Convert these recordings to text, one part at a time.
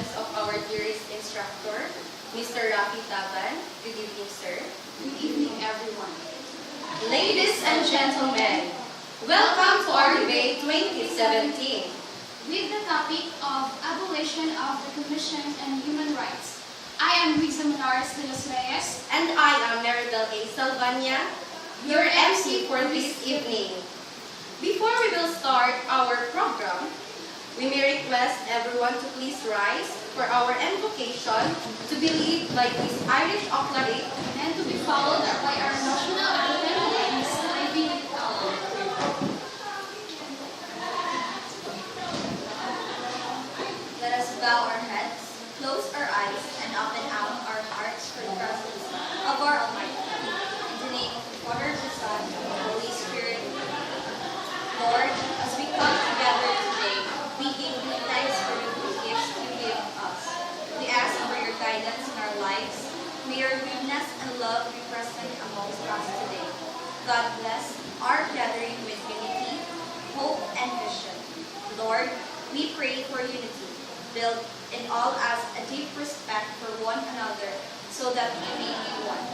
presence of our dearest instructor, Mr. Rafi Taban. Good evening, sir. Good evening, everyone. Ladies and gentlemen, welcome to our debate 2017. With the topic of abolition of the Commission on Human Rights, I am Risa Manares de los Reyes. And I am Maribel A. Salvania, your MC for this evening. Before we will start our program, we may request everyone to please rise for our invocation to be led by this Irish Octave And to be followed by our national anthem and striving power. Let us bow our heads, close our eyes, and open out our hearts for the presence of our Almighty God. In the name of the Father, the Son, and the Holy Spirit. Lord, as we come together today, we give you thanks for the good gifts you give us. We ask for your guidance in our lives. May your goodness and love be present amongst us today. God bless our gathering with unity, hope, and vision. Lord, we pray for unity. Build in all us a deep respect for one another so that we may be one.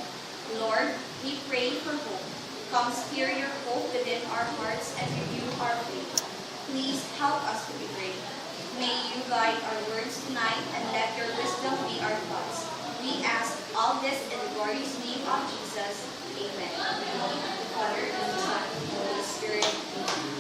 Lord, we pray for hope. Come stir your hope within our hearts and renew our faith. Please help us to be brave. May you guide our words tonight and let your wisdom be our thoughts. We ask all this in the glorious name of Jesus. Amen. In the name of the Father, and the Son, and the Holy Spirit. Amen.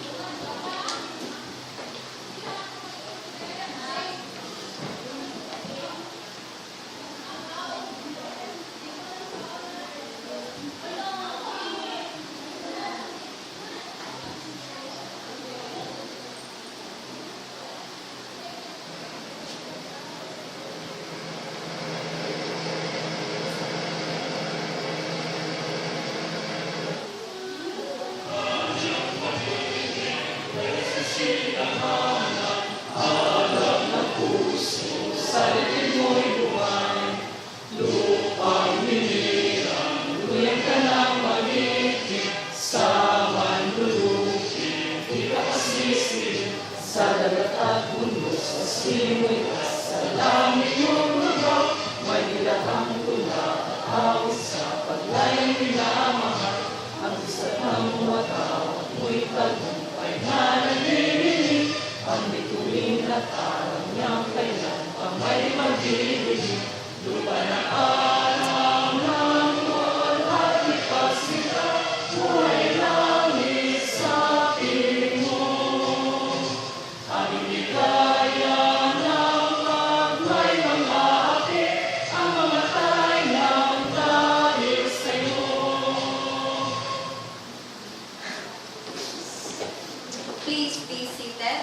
Please be seated.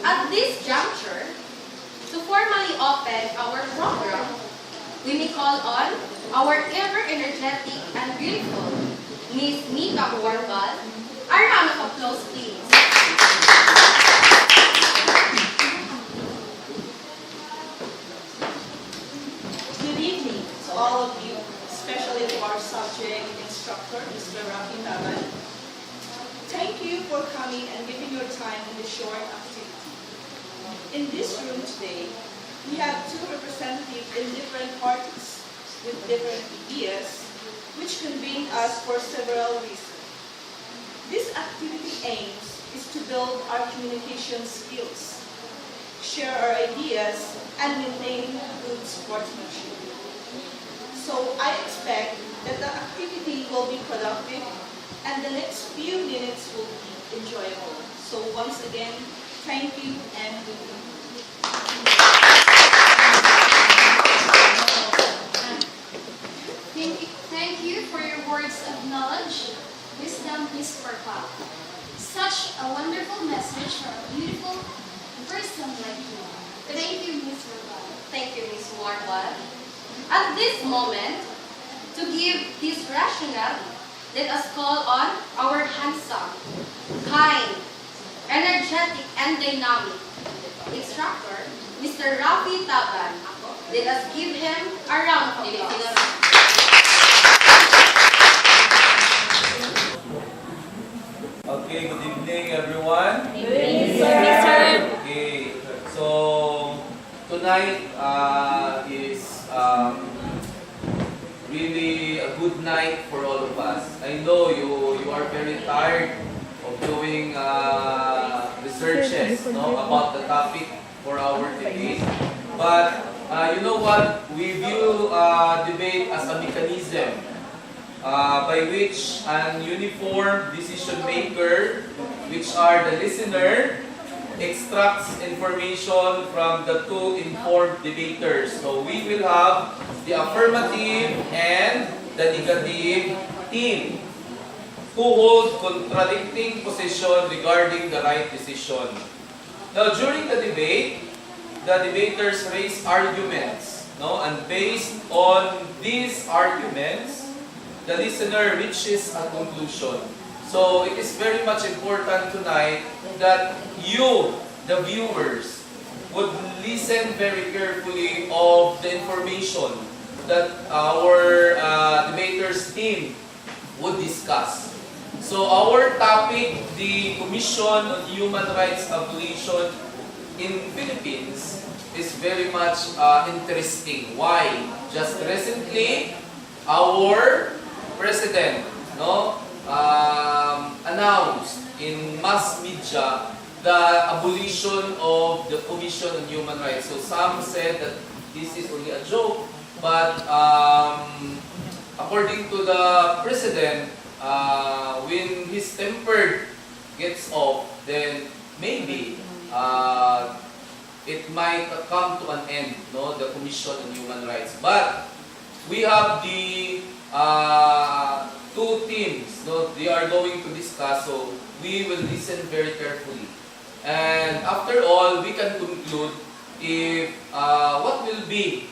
At this juncture, to formally open our program, we may call on our ever-energetic and beautiful Miss Mika Warbal. A round of applause, please. Good evening to all of you, especially to our subject instructor, Mr. Rafi Taban. Thank you for coming and giving your time in this short activity. In this room today, we have two representatives in different parties with different ideas, which convened us for several reasons. This activity aims is to build our communication skills, share our ideas, and maintain good sportsmanship. So I expect that the activity will be productive and the next few minutes will be enjoyable. So once again, thank you and good evening. Thank you for your words of knowledge, wisdom, Miss Purple. Such a wonderful message for a beautiful person like you. Thank you, Miss Purple. Thank you, Miss Warbal. At this moment, to give this rationale, let us call on our handsome, kind, energetic, and dynamic instructor, Mr. Rafi Taban. Let us give him a round of applause. Okay, good evening everyone. Good evening, sir. Okay, so tonight is really a good night for all of us. I know you are very tired of doing researches, no, about the topic for our debate. But you know what? We view debate as a mechanism by which an uniform decision maker, which are the listener, extracts information from the two informed debaters. So we will have the affirmative and the negative team who hold contradicting position regarding the right decision. Now, during the debate, the debaters raise arguments, no? And based on these arguments, the listener reaches a conclusion. So it is very much important tonight that you, the viewers, would listen very carefully of the information that our debaters team would discuss. So our topic, the Commission on Human Rights Abolition in Philippines, is very much interesting. Why? Just recently, our president, no, announced in mass media the abolition of the Commission on Human Rights. So some said that this is only a joke, but according to the president, when his temper gets off, then maybe it might come to an end, no, the Commission on Human Rights. But we have the two teams, no, they are going to discuss, so we will listen very carefully. And after all, we can conclude if what will be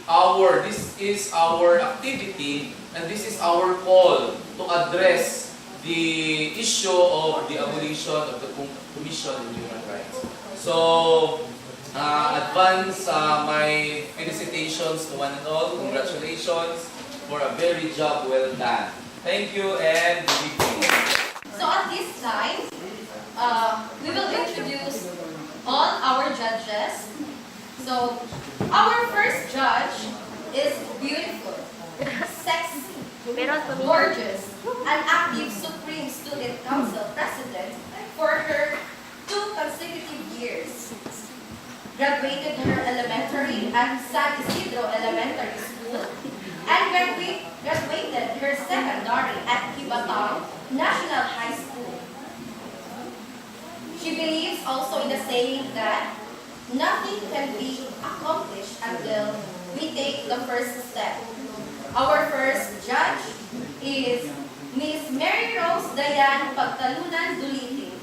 this is our activity and this is our call to address the issue of the abolition of the Commission on Human Rights. So, advance my felicitations to one and all. Congratulations for a very job well done. Thank you and good evening. So at this time, we will introduce all our judges. So our first judge is beautiful, sexy, gorgeous, an active Supreme Student Council president for her 2 consecutive years. Graduated her elementary at San Isidro Elementary School and graduated her secondary at Kibatang National High School. She believes also in the saying that nothing can be accomplished until we take the first step. Our first judge is Miss Mary Rose Dayan Pagtalunan Dulitin.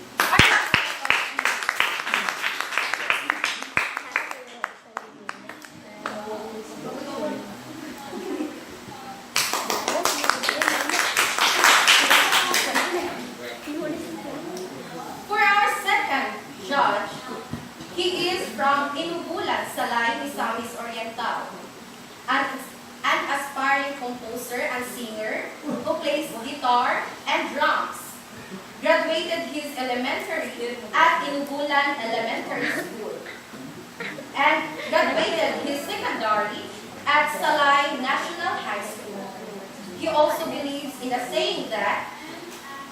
For our second judge, he is from Inubulan, Salay, Misamis Oriental, an aspiring composer and singer who plays guitar and drums. Graduated his elementary at Inubulan Elementary School and graduated his secondary at Salay National High School. He also believes in the saying that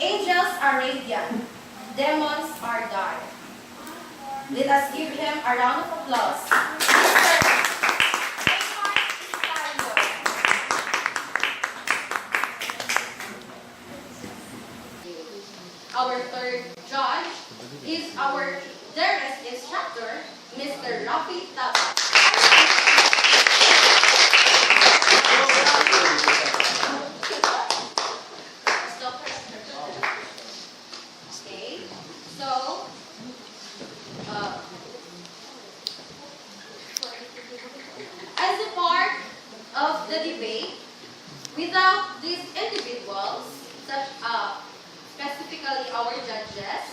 angels are radiant, demons are dark. Let us give him a round of applause. Our third judge is our dearest instructor, Mr. Rafi Tabat. Okay, so as a part of the debate, without these individuals, specifically our judges,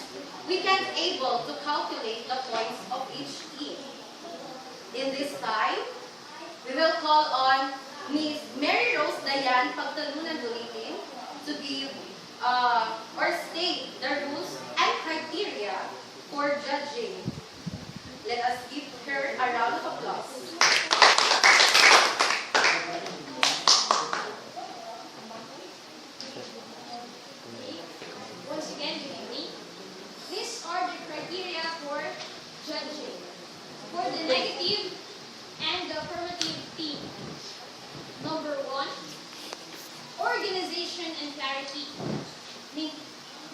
we can't able to calculate the points of each team. In this time, we will call on Ms. Mary Rose Dayan Pagtalunan Dulitin to give or state the rules and criteria for judging. Let us give her a round of applause. judging for the negative and the affirmative team. Number 1, organization and clarity.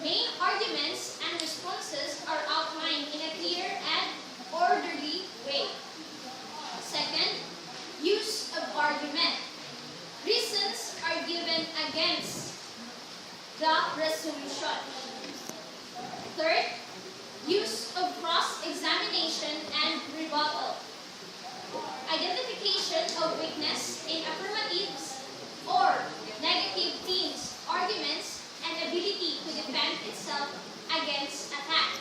Main arguments and responses are outlined in a clear and orderly way. Second, use of argument. Reasons are given against the resolution. Third, use of cross-examination and rebuttal. Identification of weakness in affirmatives or negative teams' arguments and ability to defend itself against attack.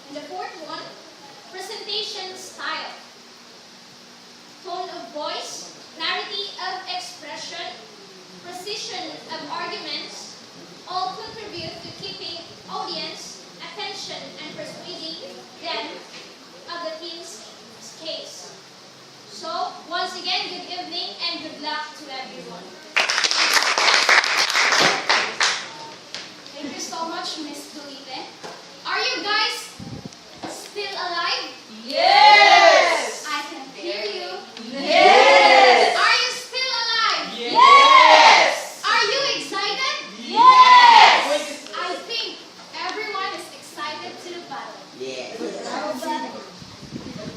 And the fourth one, presentation style. Tone of voice, clarity of expression, precision of arguments, all contribute to keeping audience attention and persuading them of the team's case. So, once again, good evening and good luck to everyone. Thank you so much, Miss Felipe. Are you guys still alive? Yes! I can hear you. Yes! Are you still alive? Yes! Are you excited? Yes! I think everyone is excited to the battle.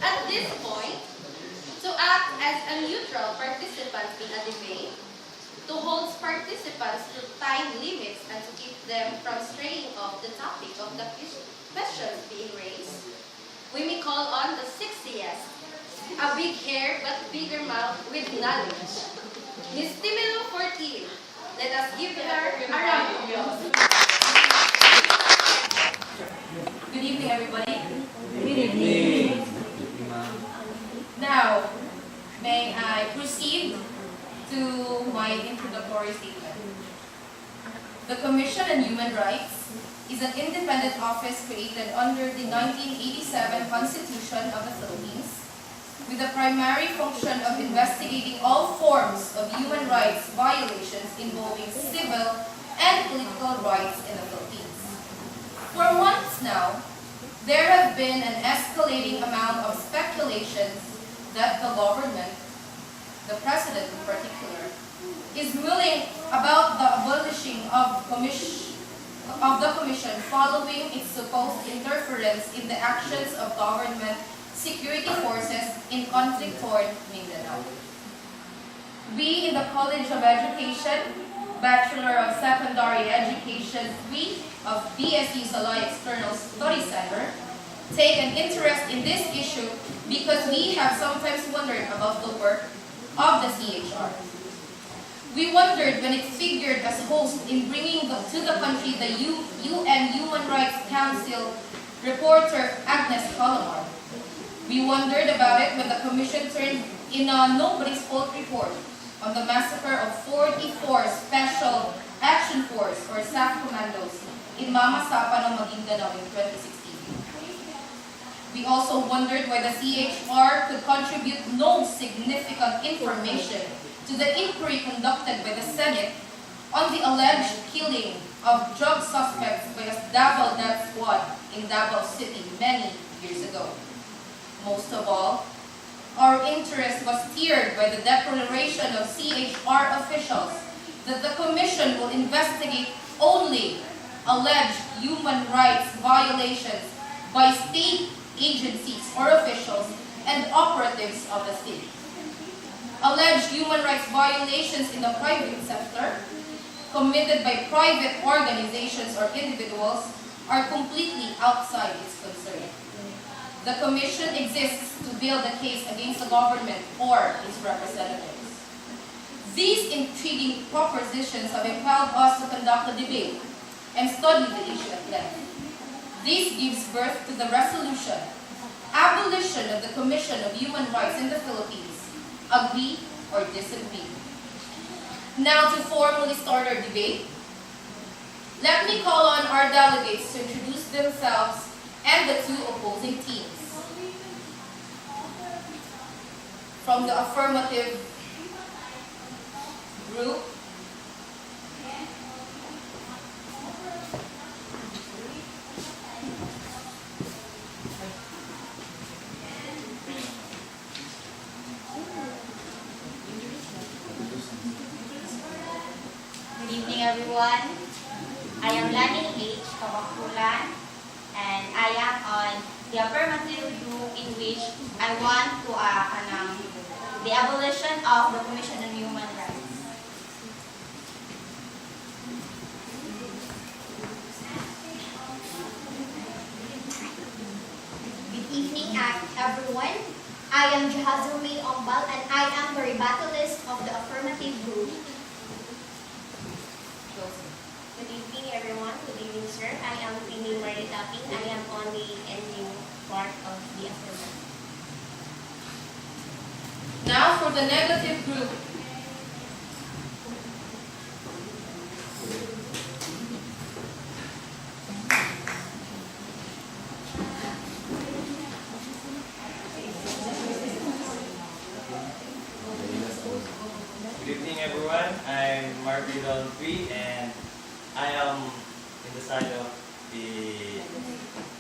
At this point, to act as a neutral participant in a debate, to hold participants to time limits and to keep them from straying off the topic of the questions being raised, we may call on the sexiest, a big hair but bigger mouth with knowledge, Miss Timelo 14. Let us give her a round of applause. Good evening, everybody. Good evening. Now, may I proceed to my introductory statement. The Commission on Human Rights is an independent office created under the 1987 Constitution of the Philippines with the primary function of investigating all forms of human rights violations involving civil and political rights in the Philippines. For months now, there have been an escalating amount of speculations that the government, the President in particular, is willing about the abolishing of the Commission following its supposed interference in the actions of government security forces in conflict-torn Mindanao. We in the College of Education, Bachelor of Secondary Education Suite of BSU Salay External Study Center, take an interest in this issue because we have sometimes wondered about the work of the CHR. We wondered when it figured as host in bringing to the country the UN Human Rights Council reporter Agnes Calamar. We wondered about it when the Commission turned in a nobody's fault report on the massacre of 44 Special Action Force or SAF commandos in Mama Sapano, Maguindanao in 2016. We also wondered why the CHR could contribute no significant information to the inquiry conducted by the Senate on the alleged killing of drug suspects by a Davao Death Squad in Davao City many years ago. Most of all, our interest was steered by the declaration of CHR officials that the Commission will investigate only alleged human rights violations by state agencies or officials and operatives of the state. Alleged human rights violations in the private sector committed by private organizations or individuals are completely outside its concern. The Commission exists to build a case against the government or its representatives. These intriguing propositions have impelled us to conduct a debate and study the issue at length. This gives birth to the resolution, Abolition of the Commission of Human Rights in the Philippines. Agree or disagree? Now to formally start our debate, let me call on our delegates to introduce themselves and the two opposing teams. From the affirmative group, everyone. I am Lani H. Kabakulan, and I am on the affirmative group in which I want to the abolition of the Commission on Human Rights. Good evening, everyone. I am Jahazel May Ombal, and I am the rebuttalist of the affirmative group. Good evening, everyone. Good evening, sir. I am Pini Maritaping. I am on the ending part of the affirmative. Now for the negative group. Good evening, everyone. I'm Marvin Donfree, and I am in the side of the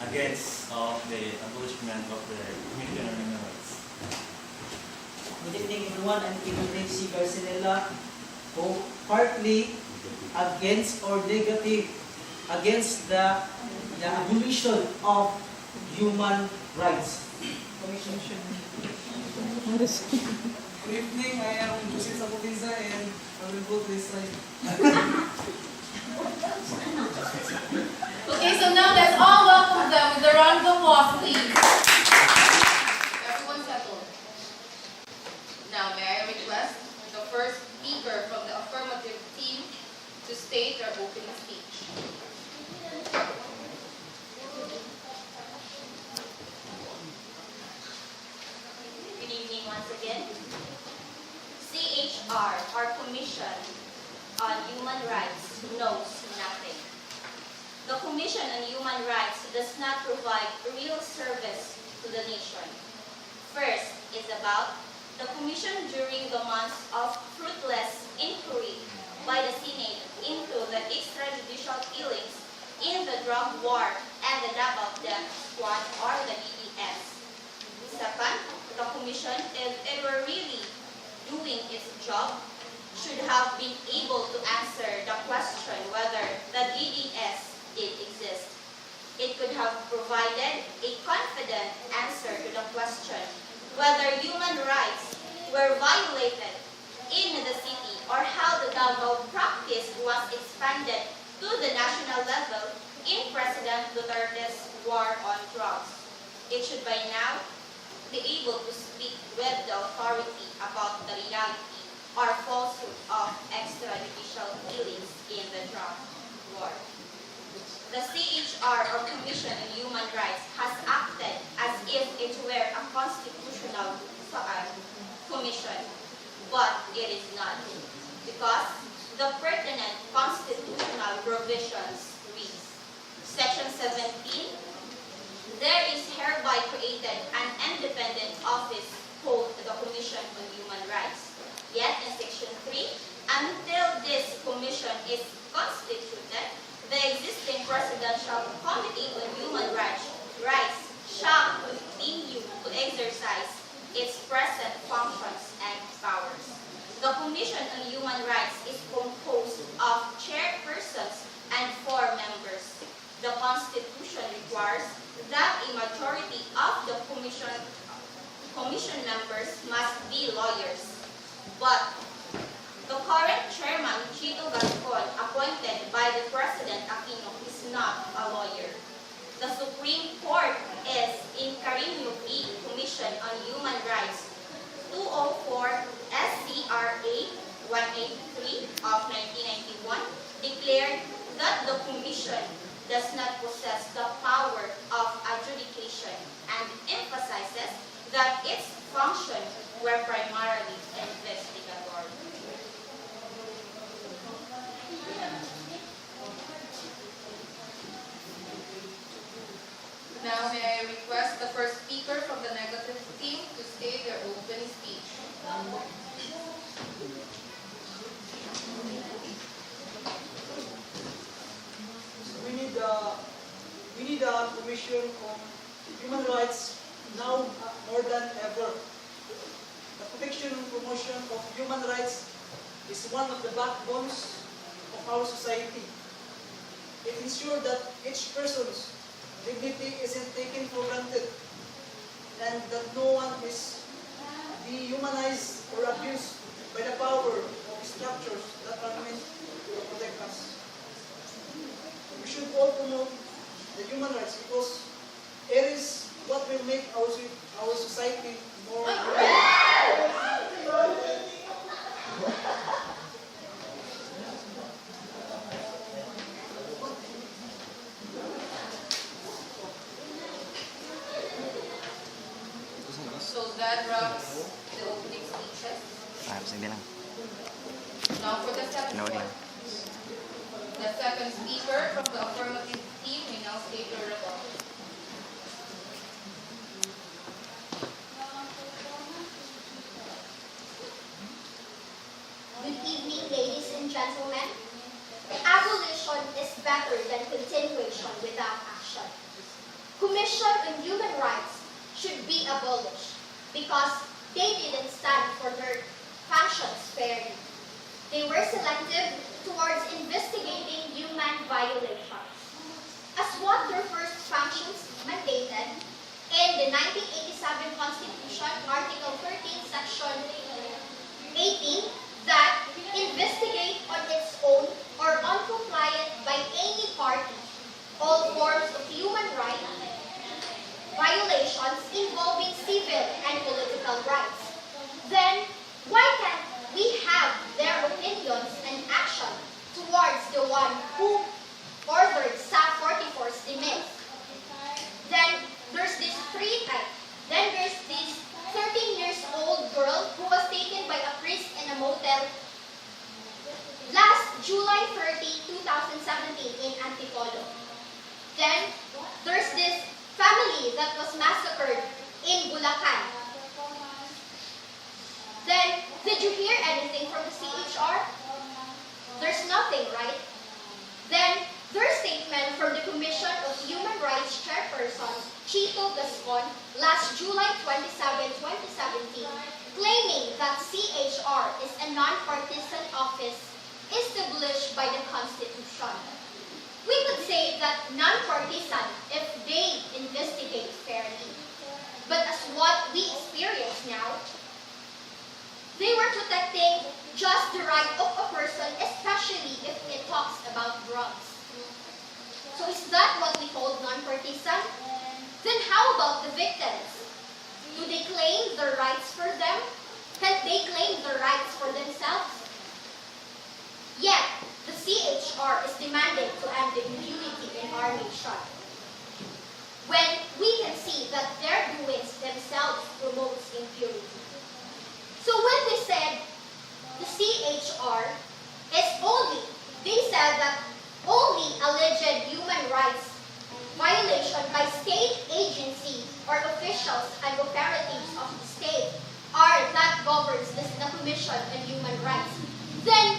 against of the abolishment of the Commission on Human Rights. Good evening, everyone. I'm Kevin C. Garcinella, who partly against or negative against the abolition of human rights. Good evening, I am Joseph Saputiza and I will go to this side. Okay, so now let's all welcome them with a round of applause, please. Everyone settled. Now may I request the first speaker from the affirmative team to state their opening speech. Good evening once again. CHR, or Commission on Human Rights, knows nothing. The Commission on Human Rights does not provide real service to the nation. First is about the Commission during the months of fruitless inquiry by the Senate into the extrajudicial killings in the drug war and the Davao Death Squad, or the DDS. Second, the Commission, if it were really doing its job, should have been able to answer the question whether the DDS did exist. It could have provided a confident answer to the question whether human rights were violated in the city or how the Davao practice was expanded to the national level in President Duterte's war on drugs. It should by now be able to speak with the authority about the reality or falsehood of extrajudicial killings in the drug war. The CHR, or Commission on Human Rights, has acted as if it were a constitutional commission, but it is not, because the pertinent constitutional provisions read, Section 17, there is hereby created an independent office called the Commission on Human Rights. Yet in Section 3, until this commission is constituted, the existing Presidential Committee on Human Rights shall continue to exercise its present functions and powers. The Commission on Human Rights is composed of chairpersons and 4 members. The Constitution requires that a majority of the commission members must be lawyers. But the current chairman, Chito Gascon, appointed by the President Aquino, is not a lawyer. The Supreme Court is in Carino V. Commission on Human Rights 204 SCRA 183 of 1991 declared that the Commission does not possess the power of adjudication and emphasizes that its functions were primarily investigatory. Now may I request the first speaker from the negative team to state their opening speech. We need a commission on human rights now more than ever. The protection and promotion of human rights is one of the backbones of of our society. It ensures that each person's dignity isn't taken for granted and that no one is dehumanized or abused by the power of structures that are meant to protect us. We should all promote the human rights because it is what will make our society more humane. So that wraps the opening speeches. Sige lang. Now for the second No, one. The second speaker from the affirmative team may now state your rebuttal. Good evening, ladies and gentlemen. Abolition is better than continuation without action. Commission on Human Rights should be abolished because they didn't stand for their functions fairly. They were selective towards investigating human violations. As what their first functions mandated in the 1987 Constitution, Article 13, Section 18, that investigate on its own or uncompliant by any party all forms of human rights violations involving civil and political rights. Then, why can't we have their opinions and action towards the one who ordered SAP 44's demise? Then, there's this 13 years old girl who was taken by a priest in a motel last July 30, 2017 in Antipolo. Then, there's this family that was massacred in Bulacan. Then, did you hear anything from the CHR? There's nothing, right? Then, their statement from the Commission of Human Rights Chairperson, Chito Gascon, last July 27, 2017, claiming that CHR is a non-partisan office established by the Constitution. We could say that non-partisan if they investigate fairly. But as what we experience now, they were protecting just the right of a person, especially if it talks about drugs. So is that what we call non-partisan? Then how about the victims? Do they claim their rights for them? Can't they claim their rights for themselves? Yet, the CHR is demanding to end the impunity in our nation. When we can see that their doings themselves promotes impunity. So when they said the CHR is only, they said that only alleged human rights violation by state agencies or officials and operatives of the state are that governs the Commission on Human Rights. Then,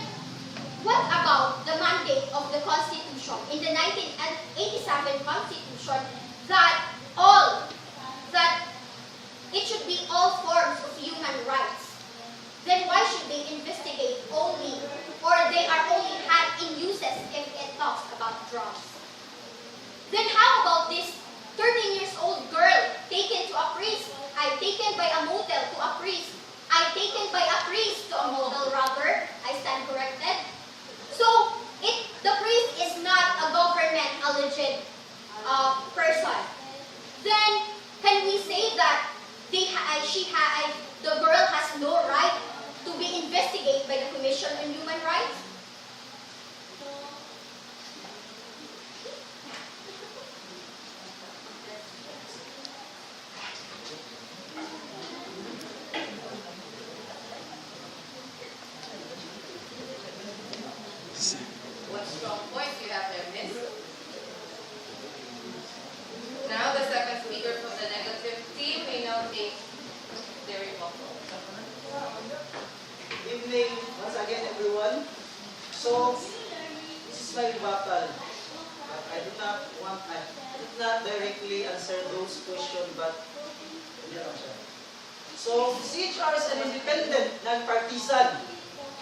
what about the mandate of the Constitution in the 1987 Constitution that it should be all forms of human rights? Then why should they investigate only, or they are only had in uses if it talks about drugs? Then how about this 13 years old girl taken by a motel to a priest? Taken by a priest to a model rather, I stand corrected. So, the priest is not a government alleged person. Then, can we say that the girl has no right to be investigated by the Commission on Human Rights? What strong points you have there, miss? Now the second speaker from the negative team may now take their rebuttal. Good evening once again, everyone. So, this is my rebuttal. But I did not directly answer those questions, but so, CHR is an independent, non-partisan,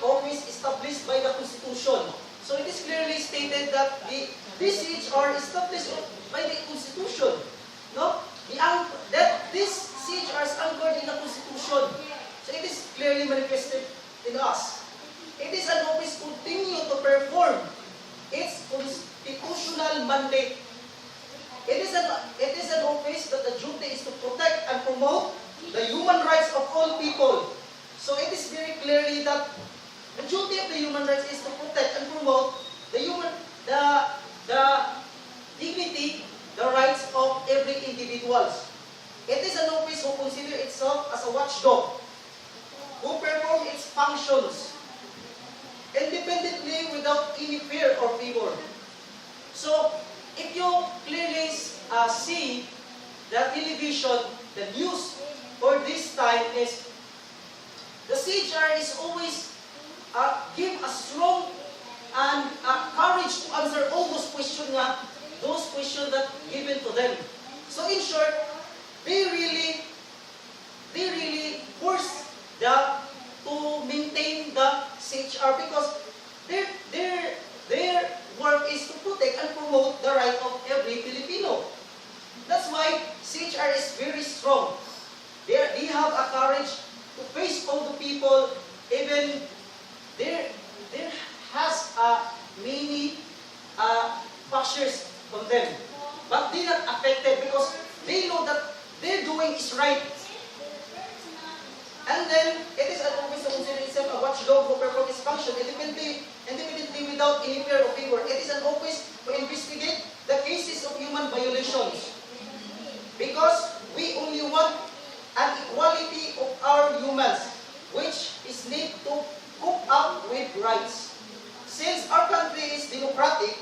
always established by the Constitution. So it is clearly stated that this CHR is established by the Constitution. No? That this CHR is anchored in the Constitution. So it is clearly manifested in us. It is an office continue to perform its constitutional mandate. It is an office that the duty is to protect and promote the human rights of all people. So it is very clearly that the duty of the human rights is to protect and promote the dignity, the rights of every individual. It is an office who consider itself as a watchdog, who perform its functions independently without any fear or favor. So, if you clearly see the television, the news for this time is the CHR is always give a strong and courage to answer all those questions that given to them. So in short, they really force to maintain the CHR because their work is to protect and promote the right of every Filipino. That's why CHR is very strong. They have a courage to face all the people. Even there has many bashers from them, but they are not affected because they know that they're doing is right. And then it is an office to consider itself a watchdog who performs its function independently without any fear or favor. It is an office to investigate the cases of human violations because we only want an equality of our humans, which is need to cope up with rights. Since our country is democratic,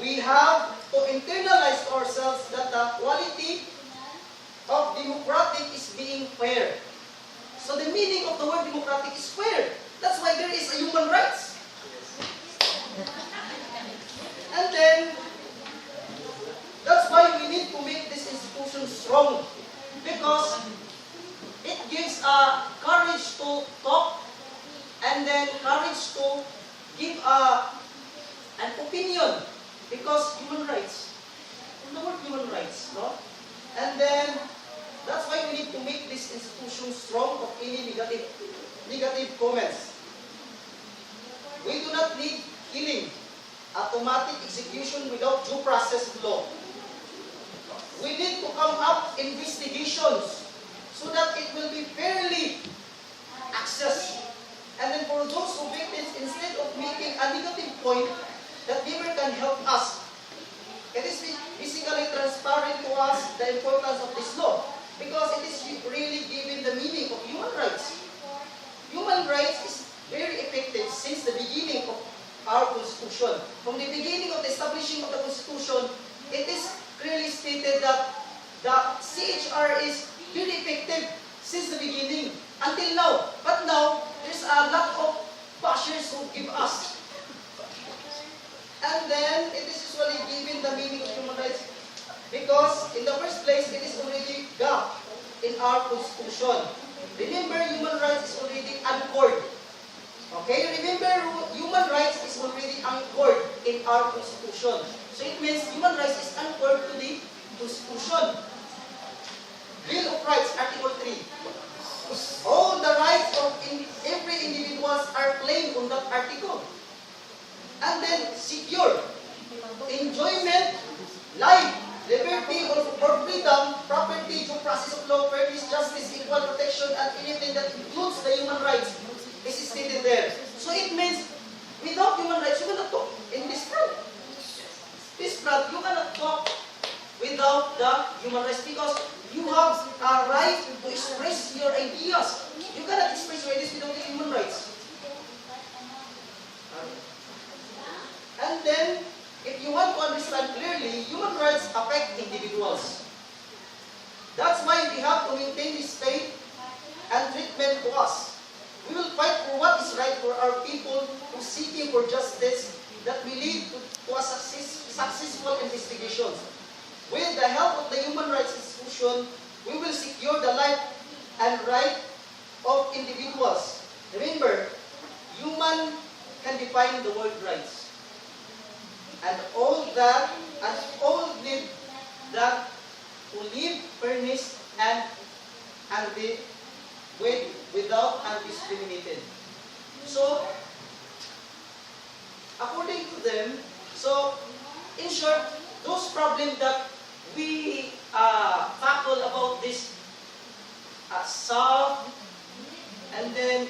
we have to internalize ourselves that the quality of democratic is being fair. So the meaning of the word democratic is fair. That's why there is a human rights. And then, that's why we need to make this institution strong. Because it gives courage to talk and then courage to give an opinion. Because human rights, the word human rights, no? And then, that's why we need to make this institution strong of any negative comments. We do not need killing, automatic execution without due process of law. We need to come up investigations so that it will be fairly accessed. And then for those who victims, instead of making a negative point, that never can help us. It is basically transparent to us the importance of this law because it is really given the meaning of human rights. Human rights is very effective since the beginning of our Constitution. From the beginning of the establishing of the Constitution, it is clearly stated that the CHR is very effective since the beginning until now. But now, there's a lot of bashers who give us. And then, it is usually given the meaning of human rights because, in the first place, it is already gap in our Constitution. Remember, human rights is already anchored. Okay? Remember, human rights is already anchored in our Constitution. So, it means human rights is anchored to the Constitution. Bill of Rights, Article 3. All the rights of every individual are claimed on that article. And then secure enjoyment, life, liberty, or freedom, property, due process of law, fairness, justice, equal protection, and anything that includes the human rights is stated there. So it means without human rights, you cannot talk in this front. This front, you cannot talk without the human rights because you have a right to express your ideas. You cannot express your ideas without the human rights. And then, if you want to understand clearly, human rights affect individuals. That's why we have to maintain this faith and treatment to us. We will fight for what is right for our people who are seeking for justice that will lead to a successful investigation. With the help of the human rights institution, we will secure the life and right of individuals. Remember, human can define the word rights. And all need that to live fairness and be without undiscriminated. So, according to them, so in short, those problems that we tackle about this sub, and then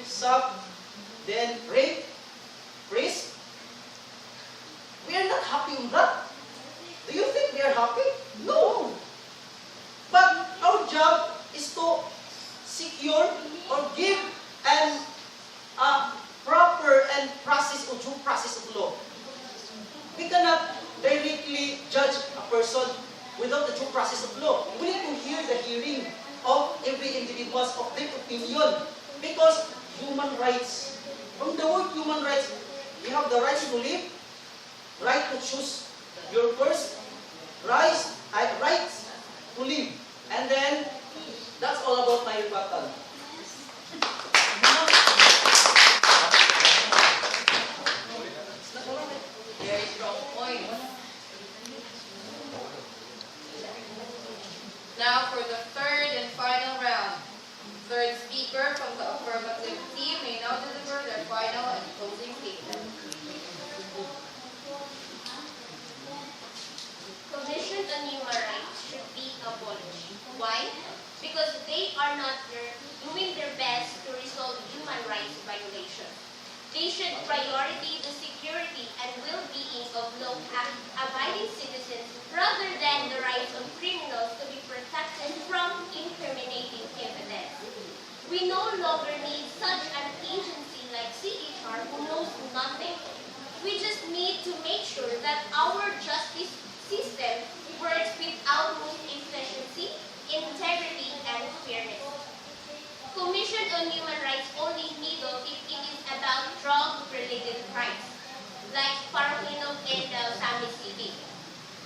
then rape, risk, we are not happy with that. Do you think we are happy? No. But our job is to secure or give an proper and due process of law. We cannot directly judge a person without the due process of law. We need to hear the hearing of every individual of their opinion. Because human rights, from the word human rights, you have the rights to live, right to choose your first, rights to live. And then, that's all about my rebuttal. Very strong point. Now for the third and final round. Third speaker from the affirmative team may now deliver their final and closing statement. Commission on Human Rights should be abolished. Why? Because they are not doing their best to resolve human rights violations. They should priority the security and well-being of law-abiding citizens rather than the rights of criminals to be protected from incriminating evidence. We no longer need such an agency like CHR who knows nothing. We just need to make sure that our justice system works with utmost efficiency, integrity, and fairness. Commission on Human Rights only needed if it is about drug-related crimes, like Parokino and Sami City.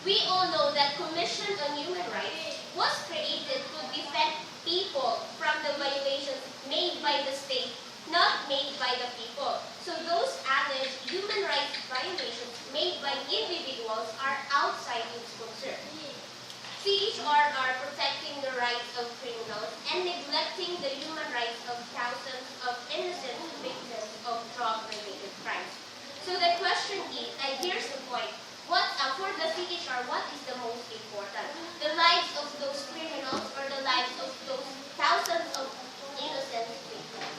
We all know that Commission on Human Rights was created to defend people from the violations made by the state, not made by the people. So those alleged human rights violations made by individuals are outside its concern. CHR are protecting the rights of criminals and neglecting the human rights of thousands of innocent victims of drug-related crimes. So the question is, and here's the point, for the CHR, what is the most important? The lives of those criminals or the lives of those thousands of innocent victims?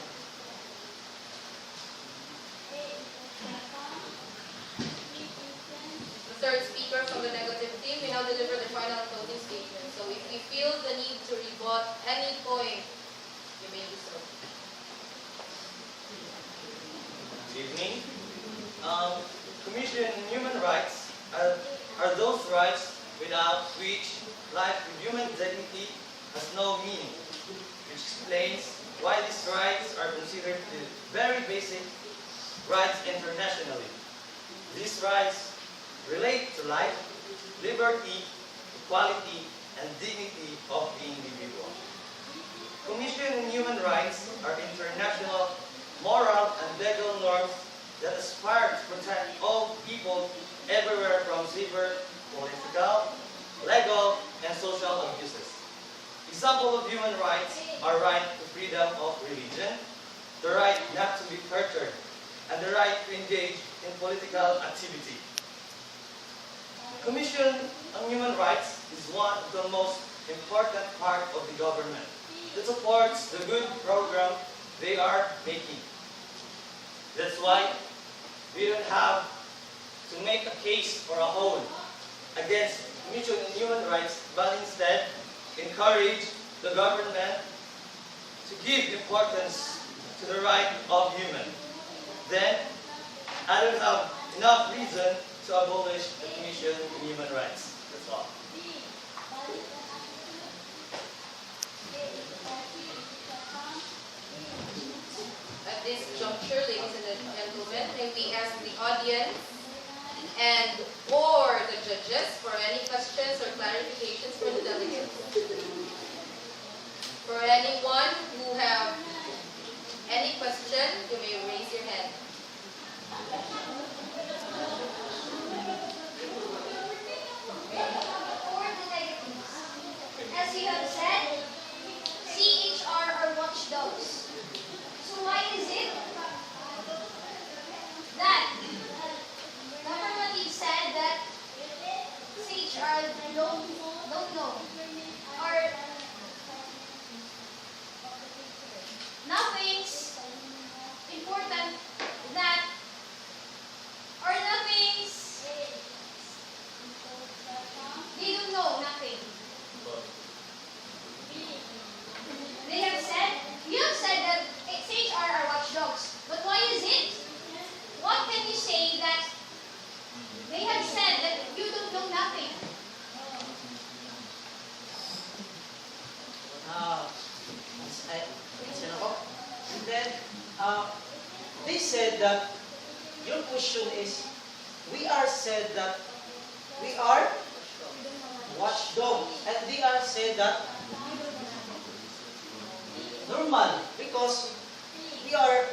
The third speaker from the negative team will now deliver the final closing statement. So if you feel the need to rebut any point, you may do so. Good evening. Commission on Human Rights are those rights without which life with human dignity has no meaning, which explains why these rights are considered the very basic rights internationally. These rights relate to life, liberty, equality, and dignity of the individual. Commission on Human Rights are international moral and legal norms that aspire to protect all people everywhere from severe political, legal, and social abuses. Examples of human rights are right to freedom of religion, the right not to be tortured, and the right to engage in political activity. Commission on Human Rights is one of the most important part of the government that supports the good program they are making. That's why we don't have to make a case or a hold against Commission on Human Rights, but instead encourage the government to give importance to the right of human. Then, I don't have enough reason to abolish the Commission on Human Rights. That's all. At this juncture, ladies and gentlemen, may we ask the audience and or the judges for any questions or clarifications for the delegates. For anyone who have any question, you may raise your hand. you have said, CHR are watchdogs. So why is it that the affirmative said that CHR don't know, or nothing's important that, or nothing's, they don't know nothing. They have said, you have said that CHR are watchdogs, but why is it? What can you say that they have said that you don't know nothing? And then, they said that your question is, we are said that we are watchdog, and they are said that normal because we are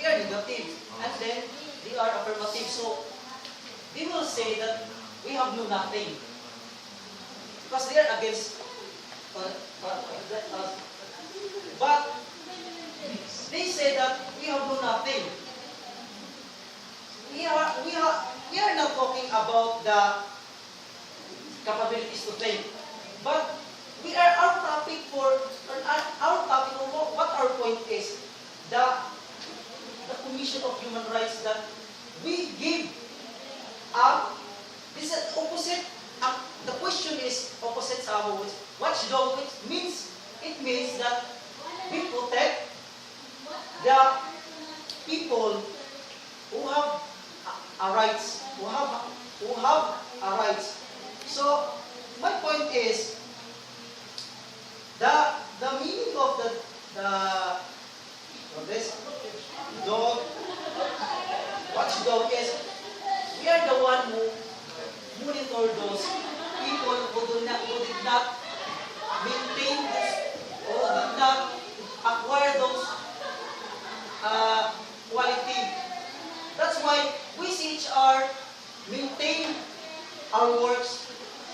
negative, and then they are affirmative. So they will say that we have no nothing because they are against. But they say that we have no nothing. We are not talking about the capabilities to think, but we are our topic or what our point is the Commission of Human Rights that we give up. This is opposite. The question is opposite sa watchdog, which means that we protect the people who have a rights, who have a rights. So my point is the meaning of this dog watchdog is we are the one who monitor those people who did not maintain this or did not acquire those quality. That's why we CHR maintain our works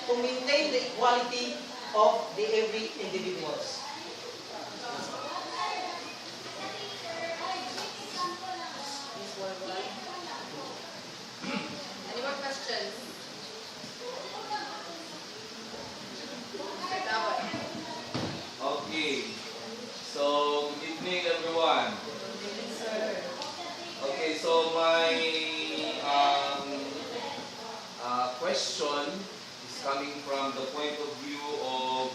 to maintain the equality of the every individuals. Any more questions? Mr. Tawad. Okay. So, good evening everyone. Okay, so my question is coming from the point of view of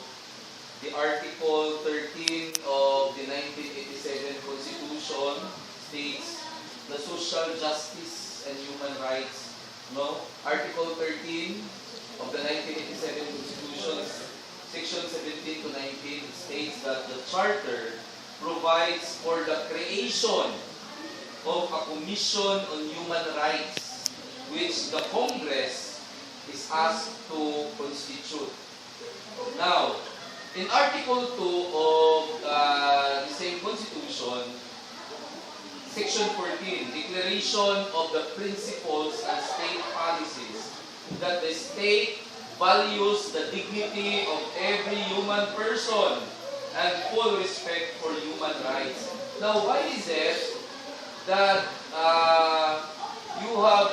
the Article 13 of the 1987 Constitution states the social justice and human rights. No? Article 13 of the 1987 Constitution, Section 17 to 19 states that the Charter provides for the creation of a Commission on Human Rights, which the Congress is asked to constitute. Now, in Article 2 of the same Constitution, Section 14, Declaration of the Principles and State Policies, that the state values the dignity of every human person and full respect for human rights. Now, why is it that you have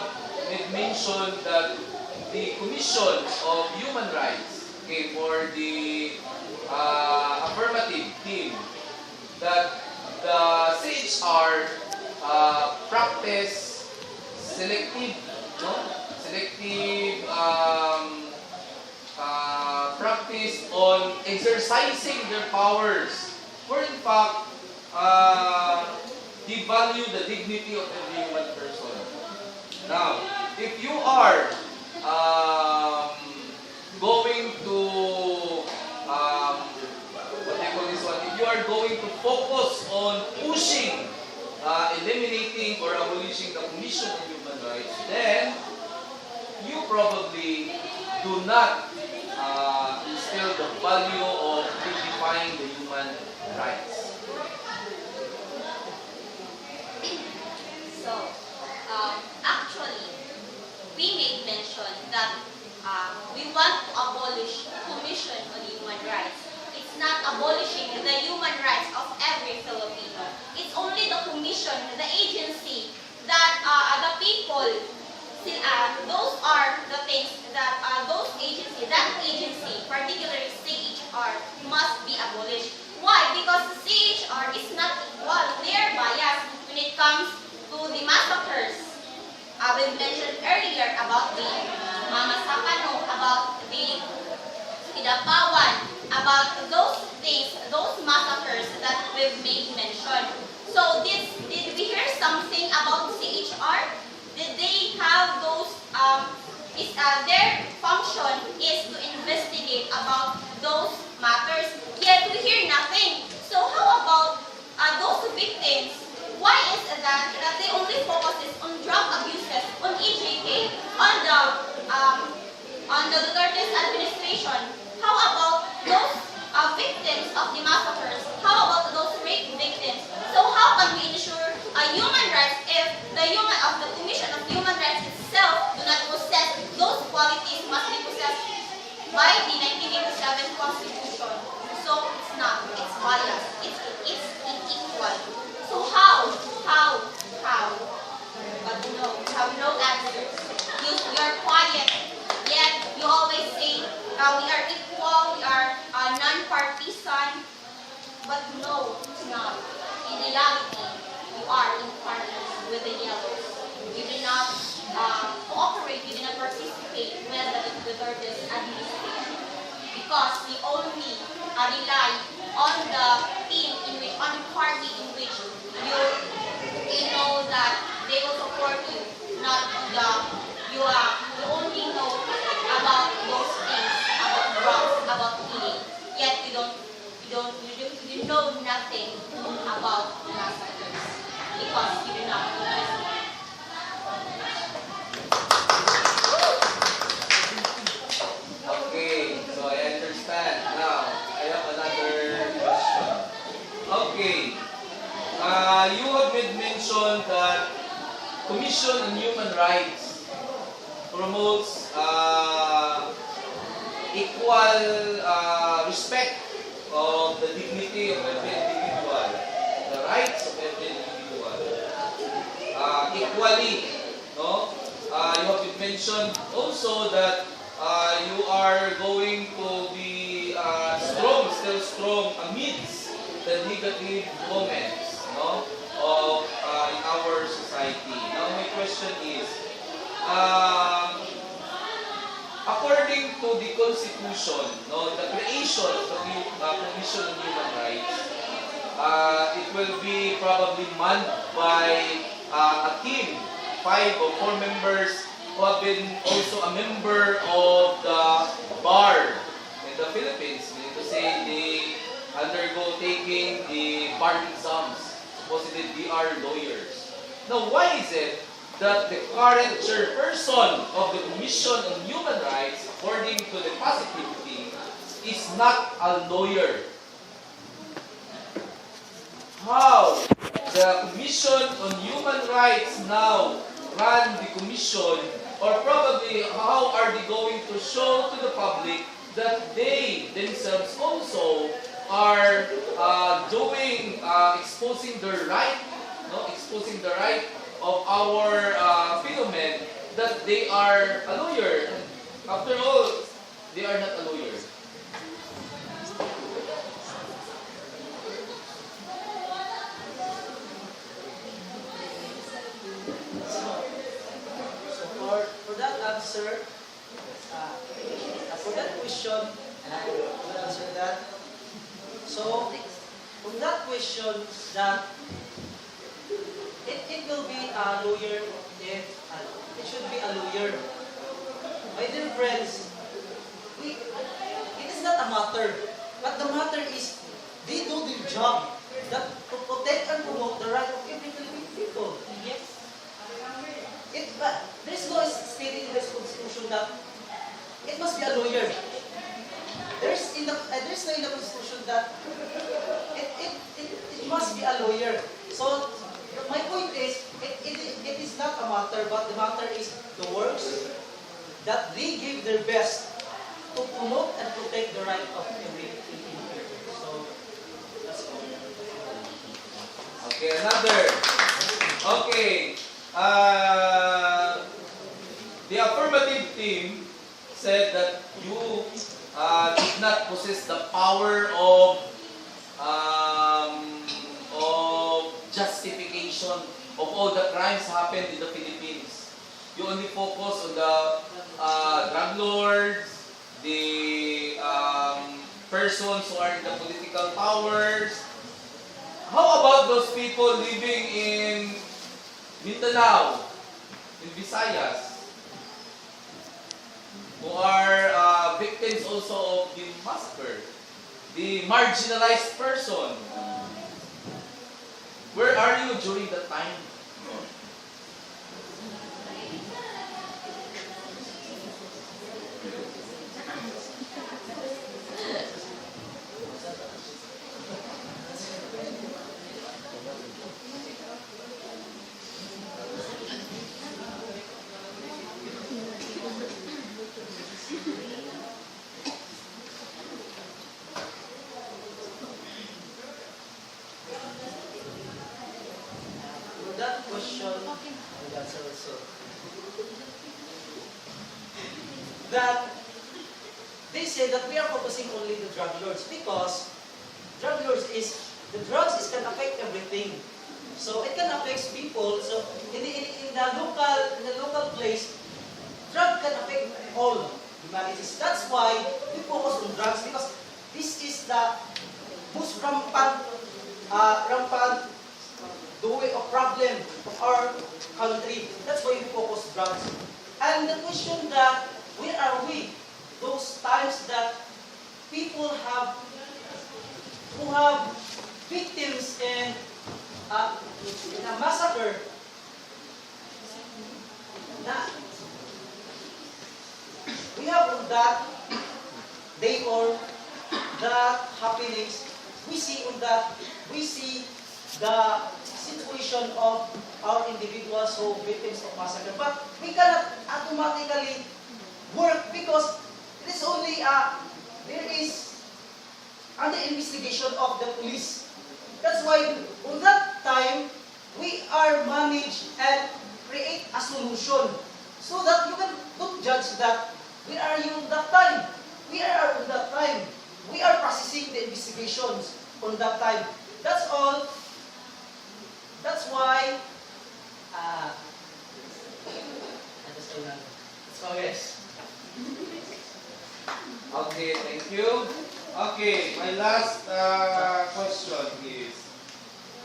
mentioned that the Commission of Human Rights, okay, for the affirmative team, that the CHR practice selective practice on exercising their powers, for in fact, devalue the dignity of every human person. Now, if you are going to what do you call this one? If you are going to focus on pushing, eliminating or abolishing the Commission on Human Rights, then you probably do not instill the value of dignifying the human rights. So, actually, we made mention that we want to abolish Commission on Human Rights. establishing the human rights of every Filipino. It's only the commission, the agency, that the people, those are the things that that agency, particularly CHR, must be abolished. Why? Because the CHR is not equal. They are biased when it comes to the massacres. We mentioned earlier about the Mama Sapano, about the Kidapawan, about those things, those massacres that we've made mention. So did we hear something about CHR? Did they have those, their function is to investigate about those matters, yet we hear nothing. So how about those victims? Why is it that they only focuses on drug abuses, on EJK, on the Duterte's administration? How about those victims of the massacres? How about those rape victims? So how can we ensure human rights if the Commission of Human Rights itself do not possess those qualities must be possessed by the 1987 Constitution? So it's not. It's biased. It's unequal. So how? But no, you have no answers. You're quiet. Yet you always say we are equal, we are non-partisan. But no, it's not. In reality, you are in partners with the yellows. You do not cooperate, you do not participate with the Duterte's administration. Because you only rely on the team on the party in which you know that they will support you, not you only know about those things, about drugs, about killing. Yet you know nothing about massacres because you do not know. Okay, so I understand. Now, I have another question. Okay, you have made mention that Commission on Human Rights promotes equal respect of the dignity of every individual, the rights of every individual, equally. No, you have been mentioned also that you are going to be still strong amidst the negative moments, no, of in our society. Now, my question is, according to the Constitution, no, the creation of the Commission on Human Rights, it will be probably manned by a team, 5 or 4 members who have been also a member of the bar in the Philippines. Meaning to say, they undergo taking the bar exams. Supposedly, they are lawyers. Now, why is it that the current chairperson of the Commission on Human Rights, according to the possibility, is not a lawyer? How the Commission on Human Rights now run the commission, or probably how are they going to show to the public that they themselves also are exposing the right, no, exposing the right of our fellow men that they are a lawyer. After all, they are not a lawyer. For that answer, for that question, I will answer that. So, from that question, that it will be a lawyer if it should be a lawyer. My dear friends, it is not a matter, but the matter is they do their job that to protect and promote the right of every Filipino people. Yes. There's no stated in this Constitution that it must be a lawyer. There's no in the Constitution that it must be a lawyer. So my point is, it is not a matter, but the matter is the works that they give their best to promote and protect the right of every Filipino. So Okay, another. Okay. The affirmative team said that you did not possess the power of justification of all the crimes happened in the Philippines. You only focus on the drug lords, the persons who are in the political powers. How about those people living in Mindanao, in Visayas, who are victims also of the massacre? The marginalized person. Where are you during that time? With that question, I'll answer also. That they say that we are focusing only the drug lords because the drugs can affect everything. So it can affect people. So in the local place, drug can affect all humanities. That's why we focus on drugs because this is the most rampant doing a problem of our country. That's why we focus drugs. And the question that where are we? Those times that people who have victims in a massacre. We have on that day or that happenings. We see the situation of our individuals who victims of massacre. But we cannot automatically work because it is only there is under investigation of the police. That's why on that time we are managed and create a solution so that you can don't judge that where are you on that time. We are on that time. We are processing the investigations on that time. That's all. That's why Yes. Okay, thank you. Okay, my last question is,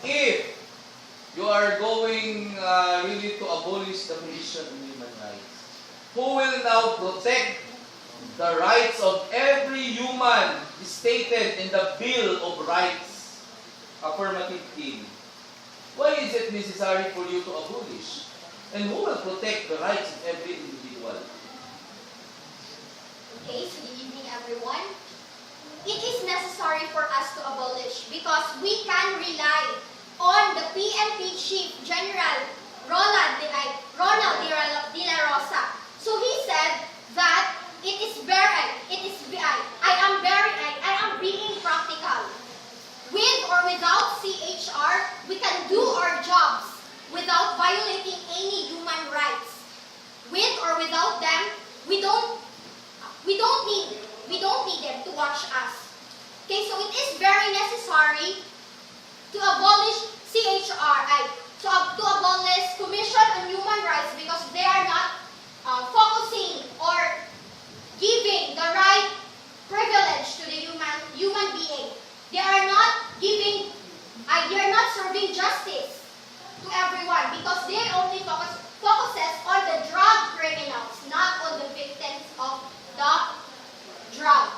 if you are going really to abolish the Commission on Human Rights, who will now protect the rights of every human stated in the Bill of Rights? Affirmative team. Why is it necessary for you to abolish? And who will protect the rights of every individual? Okay, so good evening everyone. It is necessary for us to abolish because we can rely on the PNP Chief General Ronald De La Rosa. So he said that I am being practical. With or without CHR, we can do our jobs without violating any human rights. With or without them, we don't need them to watch us. Okay, so it is very necessary to abolish to abolish Commission on Human Rights because they are not focusing or giving the right privilege to the human being. They are not serving justice to everyone because they only focuses on the drug criminals, not on the victims of the drug.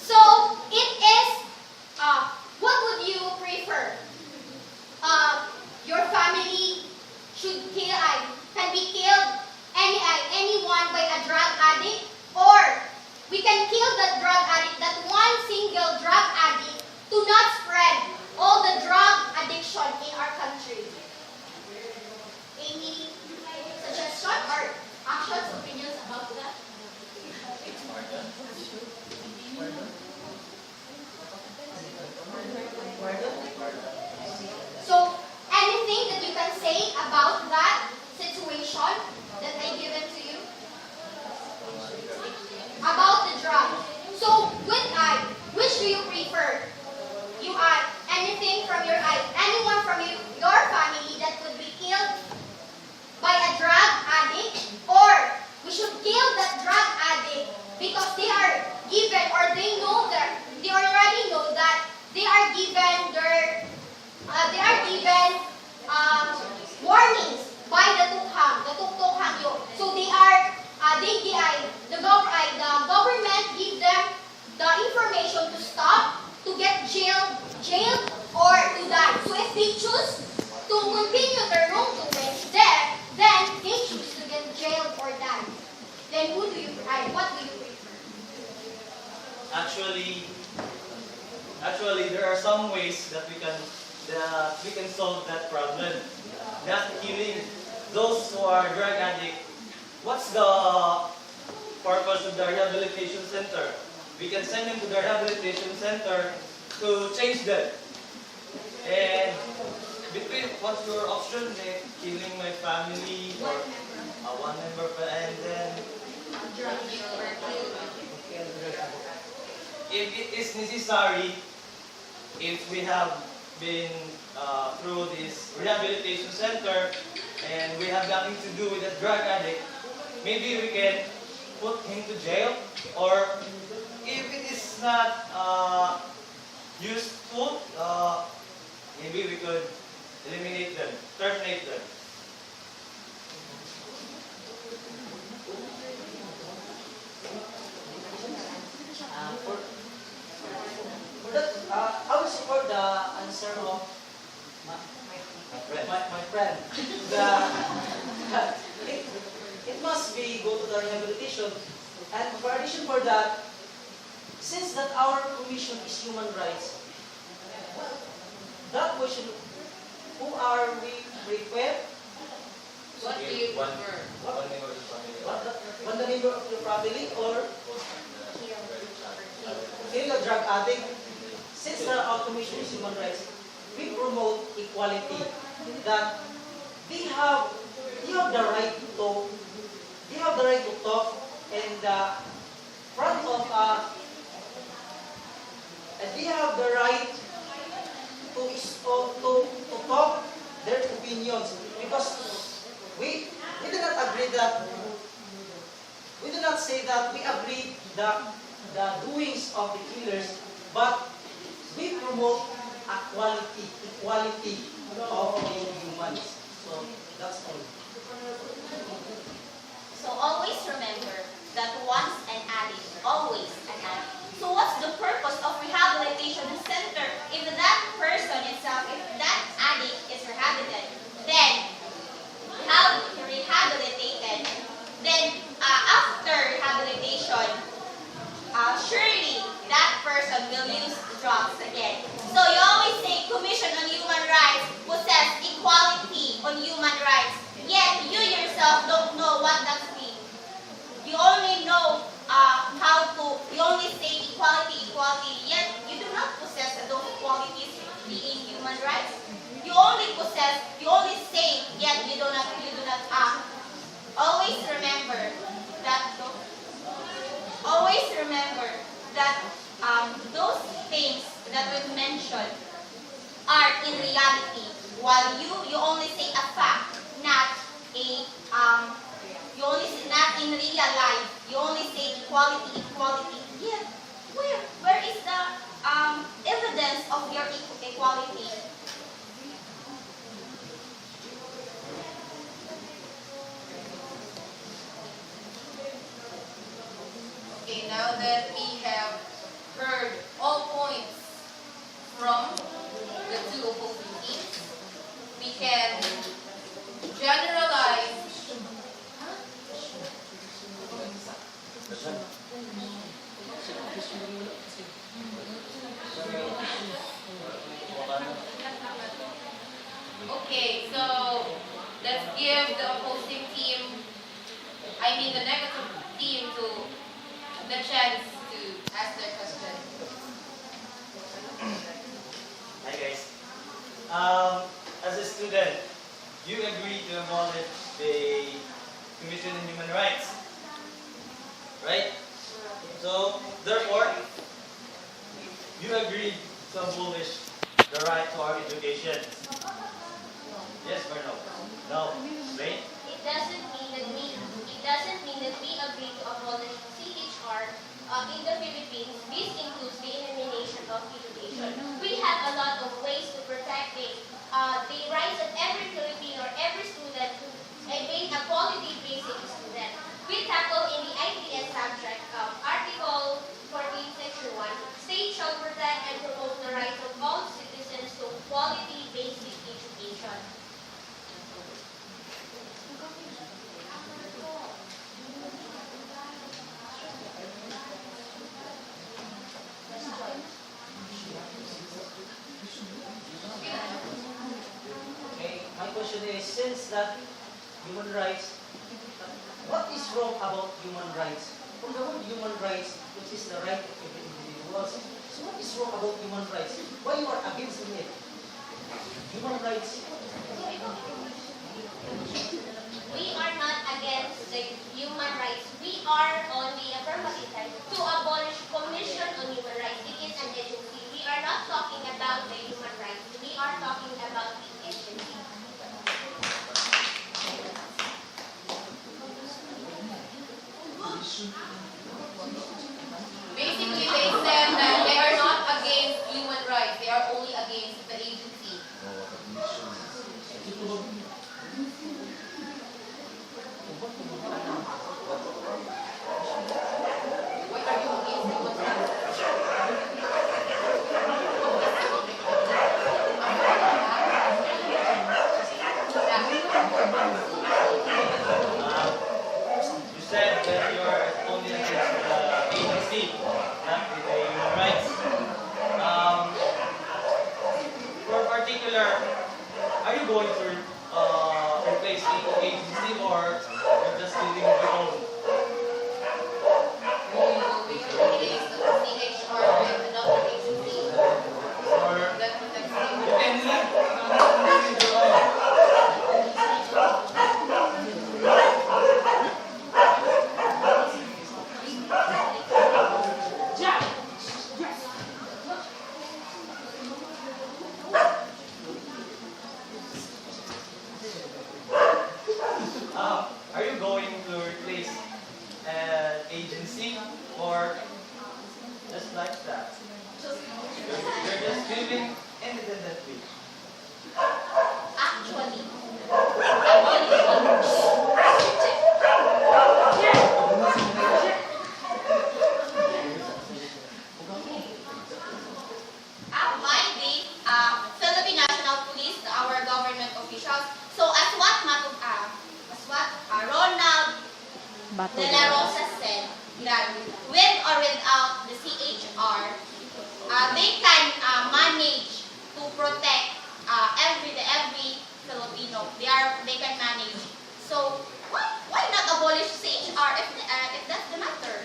So it is. What would you prefer? Your family can be killed anyone by a drug addict, or we can kill that drug addict, that one single drug addict from your eyes, anyone from your family that would be killed by a drug addict, or we should kill that drug addict because they are given, or they know that they already know that they are given warnings by the tukhang yo. So the government give them the information to stop, to get jailed, or to die. So if they choose to continue their wrongdoing, then they choose to get jailed or die. Then what do you prefer? Actually, there are some ways that we can solve that problem. Not killing those who are drug addicts. What's the purpose of the rehabilitation center? We can send them to the rehabilitation center to change them. And between what's your option? Like killing my family or one member, and then if it is necessary, if we have been through this rehabilitation center and we have nothing to do with a drug addict, maybe we can put him to jail, or if it is not useful, maybe we could eliminate them, terminate them. For that, I will support the answer of my friend. It must be go to the rehabilitation. And for addition for that, since that our commission is human rights, that question, who are we prefer? What do you prefer? One member of the family. One the member of your family or kill a drug addict? Since our commission is human rights, we promote equality. That they have the right to talk in the front of and they have the right to talk their opinions, because we do not agree that we do not say that we agree the doings of the killers, but we promote equality of the humans. So that's all. So always remember that once an addict, always an addict. So what's the purpose of rehabilitation center if that person itself, if that addict is rehabilitated, then after rehabilitation, surely that person will use drugs again. So you always say Commission on Human Rights possess equality on human rights, yet you yourself don't know what that means. You only know you only say equality, yet you do not possess those qualities being human rights. You only say, yet you do not act. Always remember that those things that we've mentioned are in reality, while you only say a fact, not in real life. You only say equality. Yet, where is the evidence of your equality? Okay, now that we have heard all points from the two opposing teams, we can generalize. Okay, so let's give the opposing team, the negative team, to the chance to ask their question. Hi guys. As a student, you agree to abolish the Commission on Human Rights, right? So, therefore, you agree to abolish the right to our education. Yes or no? No. Right? It doesn't mean that we agree to abolish CHR in the Philippines. This includes the elimination of education. We have a lot of ways to protect the rights of every Filipino or every student to attain a quality basic student. We tackle in the IPS subject Article 14, Section 1, state shall protect and promote the rights of all citizens to quality basic education. Okay, my question is, since that human rights, what is wrong about human rights? From the word human rights, which is the right of every individual. So what is wrong about human rights? Why you are against it? Human rights. We are not against the human rights. We are on the affirmative side to abolish Commission on Human Rights. It is an agency. We are not talking about the human rights. We are talking about the agency. Basically, they said that they are not against human rights. They are only against the agency. Why are you against human rights? You said that you are only against the agency, not with the human rights. For particular, are you going to replace the agency or you're just leaving your own? We will replace the CHR with another agency Or that protects you the can leave your own? Are you going to replace an agency or just like that? You're just living independently. Actually, abolition. By the Philippine National Police, our government officials. So as what Ronald De La Rosa said, that with or without the CHR, they can manage to protect every Filipino. They can manage. So why not abolish CHR if that's the matter?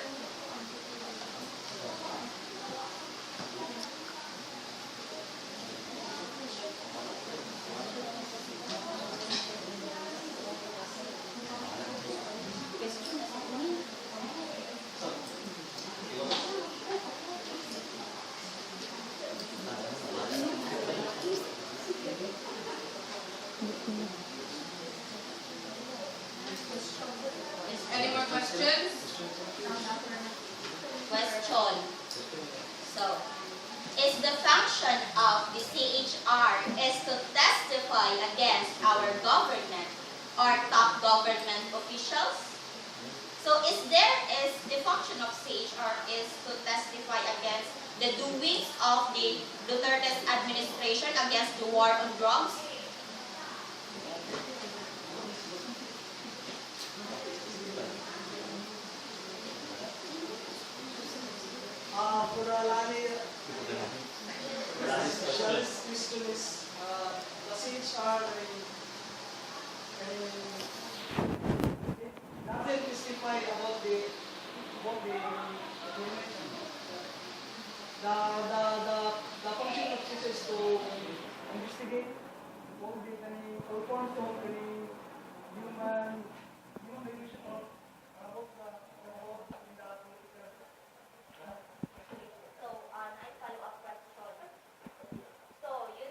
Any more questions? Question. So, is the function of the CHR is to testify against our government or top government officials? So, is the function of CHR is to testify against the doings of the Duterte's administration against the war on drugs? For the specialist question is the CHR it doesn't testify about the information. The function of this is to investigate what the perform of any human relation of about the in the political. So, I follow up question. So, you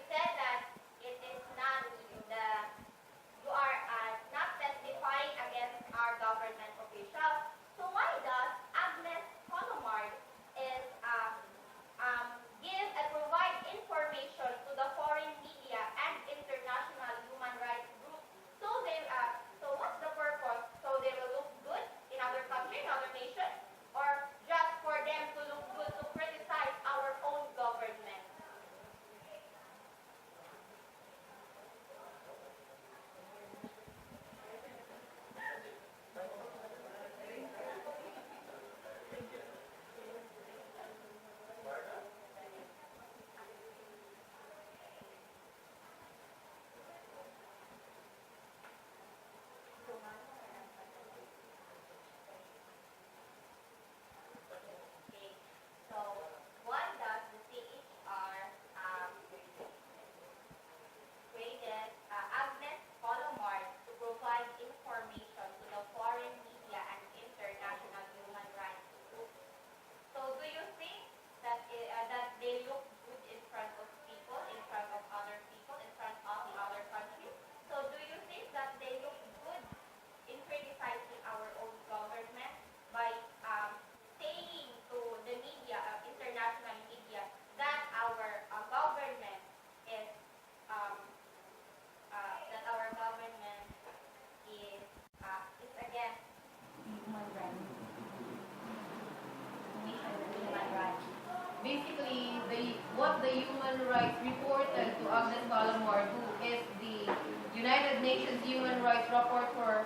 basically what the human rights reported to Agnes Callamard, who is the United Nations Human Rights Rapporteur,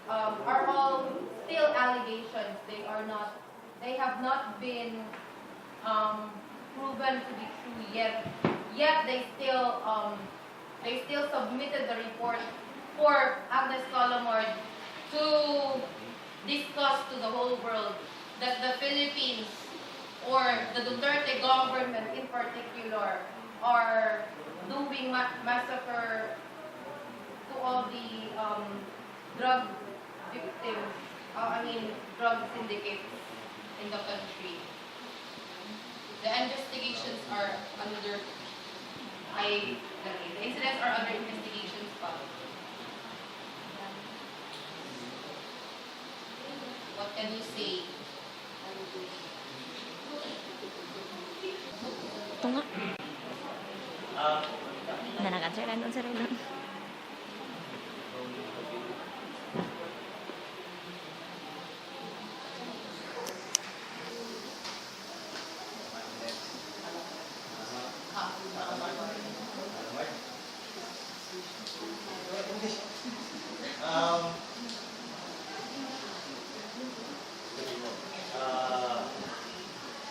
are all still allegations. They have not been proven to be true yet. Yet they still submitted the report for Agnes Callamard to discuss to the whole world that the Philippines, or the Duterte government in particular, are doing massacre to all the drug victims, drug syndicates in the country. The investigations are under, the incidents are under investigations pa. What can you say? Ito nga. Nanakan sir, nandun sir, nandun.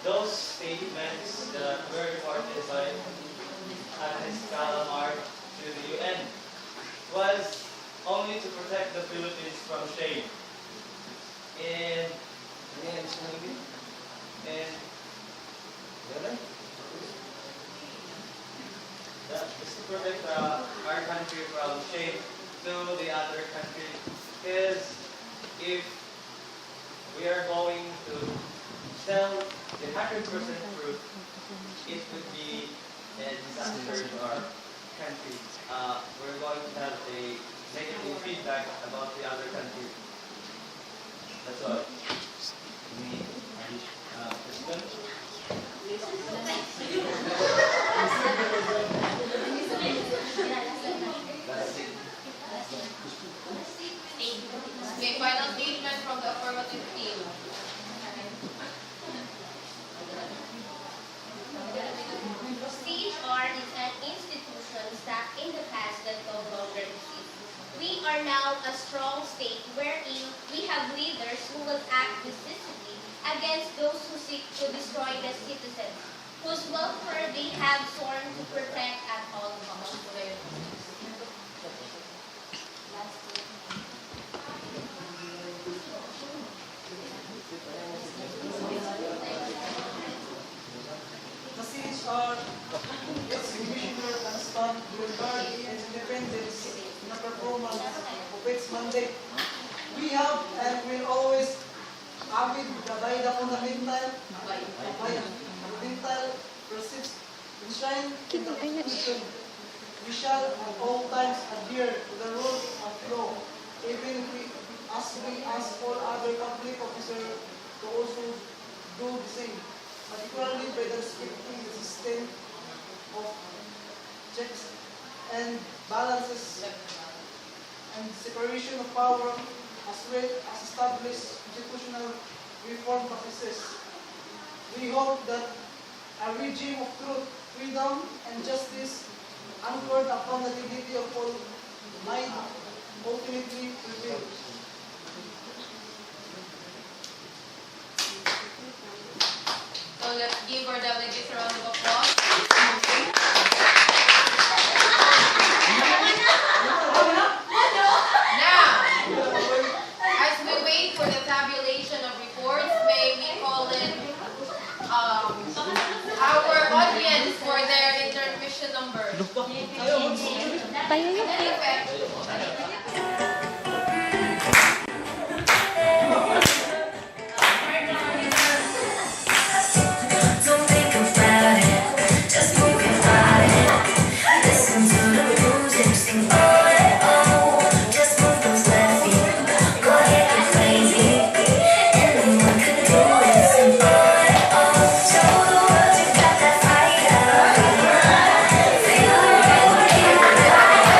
Those statements that were reported by Agnes Callamard to the UN was only to protect the Philippines from shame. And that is to protect our country from shame to the other countries. Because if we are going to tell the 100% truth, it would be a disaster to our country. We're going to have a negative feedback about the other countries. That's all. Any question? Okay, final statement from the affirmative team. CHR is an institution stuck in the past that no longer exists. We are now a strong state wherein we have leaders who will act decisively against those who seek to destroy the citizens, whose welfare they have sworn to protect at all costs. The CHR, its commissioner can stand with guard its independence in the performance of its mandate. We have and will always abide by the fundamental precepts enshrined in the Constitution. We shall at all times adhere to the rules of law, even as we ask all other public officers to also do the same, particularly by the respecting the system of checks and balances and separation of power, as well as established constitutional reform processes. We hope that a regime of truth, freedom, and justice anchored upon the dignity of all might ultimately prevail. So let's give our delegates a round of applause. Now, as we wait for the tabulation of reports, may we call in our audience for their intermission number. Don't think about it, just move your body. Listen to the music, sing all it all. Just move those left feet, go ahead get crazy. Anyone could do it, sing all it all. Show the world you got that fire. Feel the rhythm, keep it alive.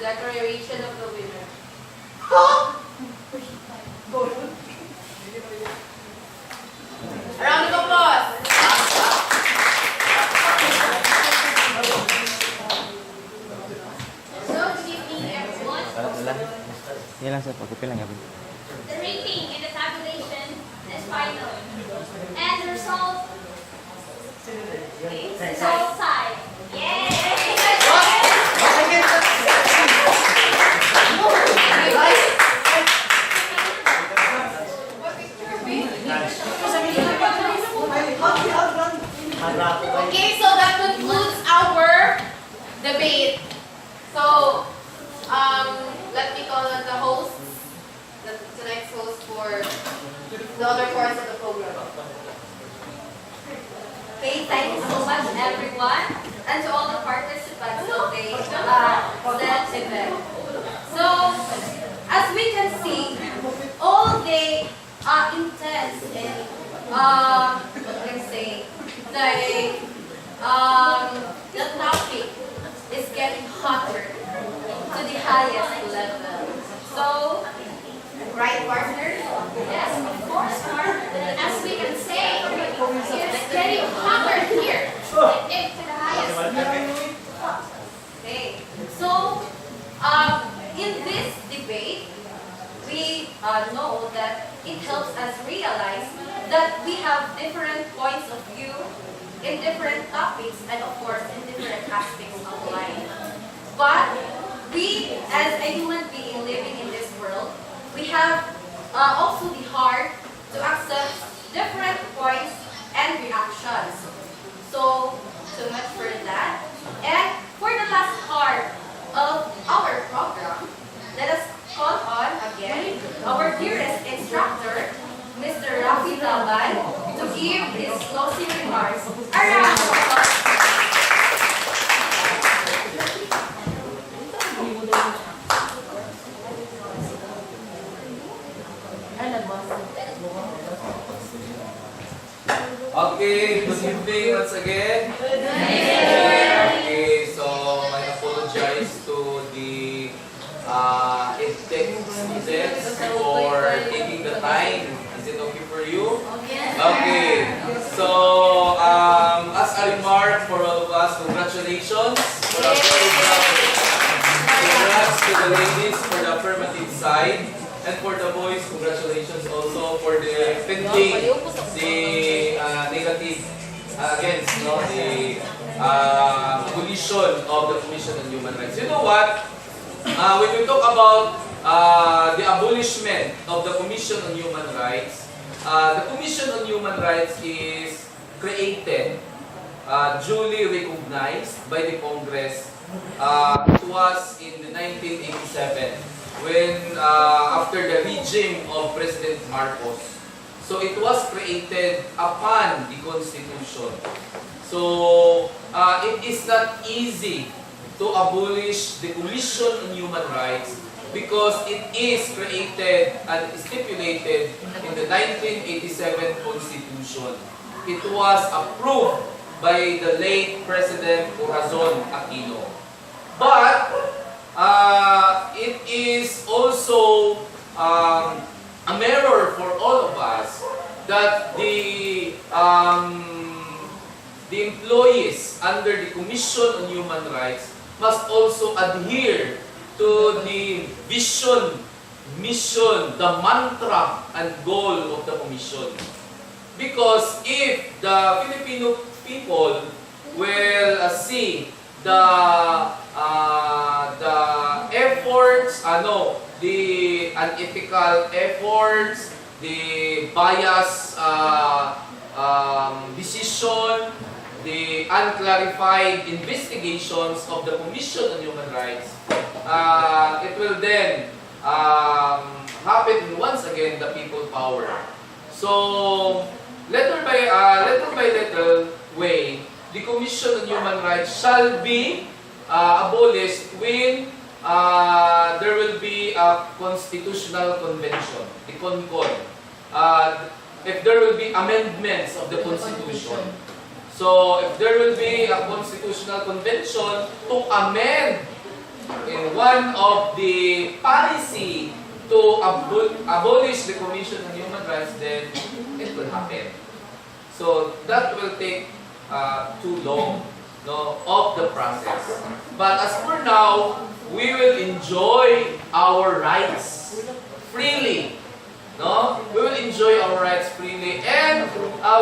declaration of the winner. A round of applause. So, good evening, everyone. Yan lang sir, pagkupil lang. The rating in the tabulation is final. And the result is outside. Yay! Okay, so that concludes our debate. So, let me call on the hosts, tonight's host for the other parts of the program. Okay, thank you so much everyone and to all the participants of that event. So, as we can see, all day intense in what can I say, the topic is getting hotter to the highest level. So, right partners? Yes, of course, partner. As we can say, it's getting hotter here. To the highest level. Okay, so in this debate, we know that it helps us realize that we have different points of view in different topics and of course in different aspects of life. But we, as a human being living in this world, we have also the heart to accept different points and reactions. So much for that. And for the last part of our program, let us call on again our dearest instructor, Mr. Rafi Taban, to give his closing remarks. A round of applause. Okay, good evening once again. Okay, so I apologize to the EdTech students for taking the time. Is it okay for you? Okay, so as a remark for all of us, congratulations for the congrats to the ladies for the affirmative side. And for the boys, congratulations also for the pending the negative against the abolition of the Commission on Human Rights. You know what? When we talk about the abolishment of the Commission on Human Rights, the Commission on Human Rights is created, duly recognized by the Congress. It was in the 1987. When after the regime of President Marcos. So it was created upon the Constitution. So it is not easy to abolish the Commission on Human Rights because it is created and stipulated in the 1987 Constitution. It was approved by the late President Corazon Aquino. But it is also a mirror for all of us that the employees under the Commission on Human Rights must also adhere to the vision, mission, the mantra, and goal of the Commission. Because if the Filipino people will see the efforts, the unethical efforts, the bias decision, the unclarified investigations of the Commission on Human Rights, it will then happen once again the people power. So little by little way, the Commission on Human Rights shall be abolished when there will be a constitutional convention, the CONCON. If there will be amendments of the Constitution. So if there will be a constitutional convention to amend in one of the policy to abolish the Commission on Human Rights, then it will happen. So that will take too long, no, of the process. But as for now, we will enjoy our rights freely. No? We will enjoy our rights freely, and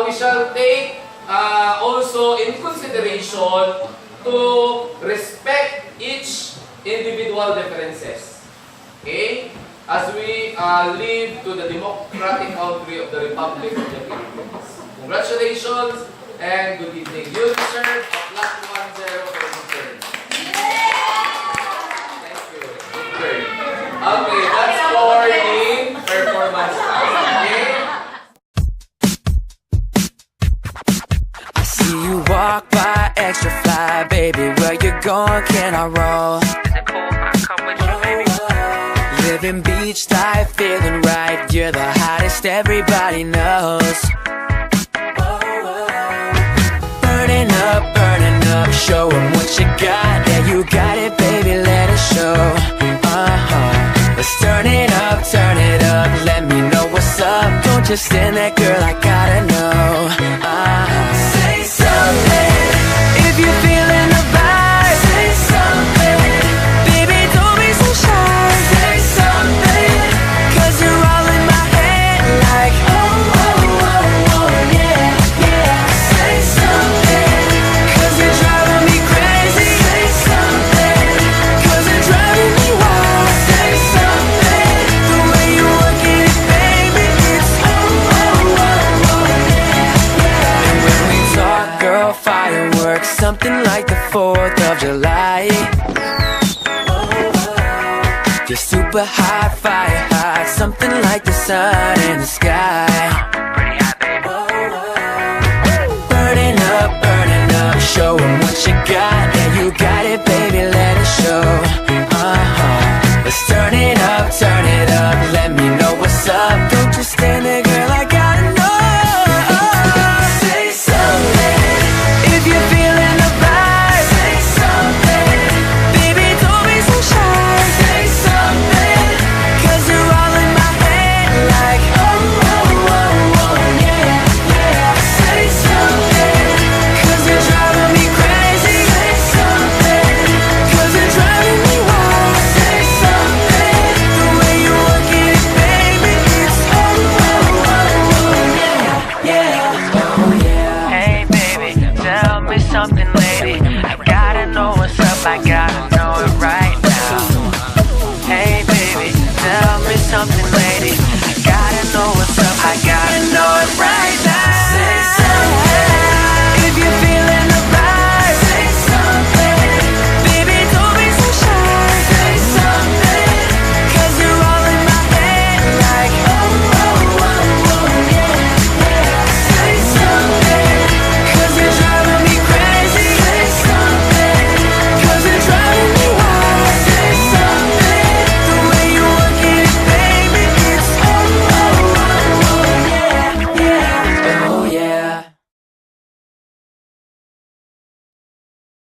we shall take also in consideration to respect each individual differences. Okay? As we live to the democratic country of the Republic of the Philippines. Congratulations and good evening. You deserve a +10 for concern. Thank you. Good turn. Okay, that's for the performance class. Okay? I see you walk by extra fly, baby. Where you going? Can I roll? Is it cool if I come with you, baby? Living beach life, feeling right. You're the hottest, everybody knows. Burning up, show 'em what you got. Yeah, you got it, baby, let it show. Let's turn it up, let me know what's up. Don't just stand there, girl, I gotta know. Say something, if you're feeling the vibe. Say something, baby, don't be so shy. Say something, 'cause you're all in my head like, oh, oh, oh, oh, yeah, yeah. Say something, 'cause you're driving me crazy. Say something, 'cause you're driving me wild. Say something, the way you work it, baby, it's oh, oh, oh, oh, yeah, yeah. And when we talk, girl, fireworks, something like the 4th of July. You're super hot, fire hot, something like the sun in the sky. Burning up, show 'em what you got. Yeah, you got it, baby, let it show. Let's turn it up, let me know what's up.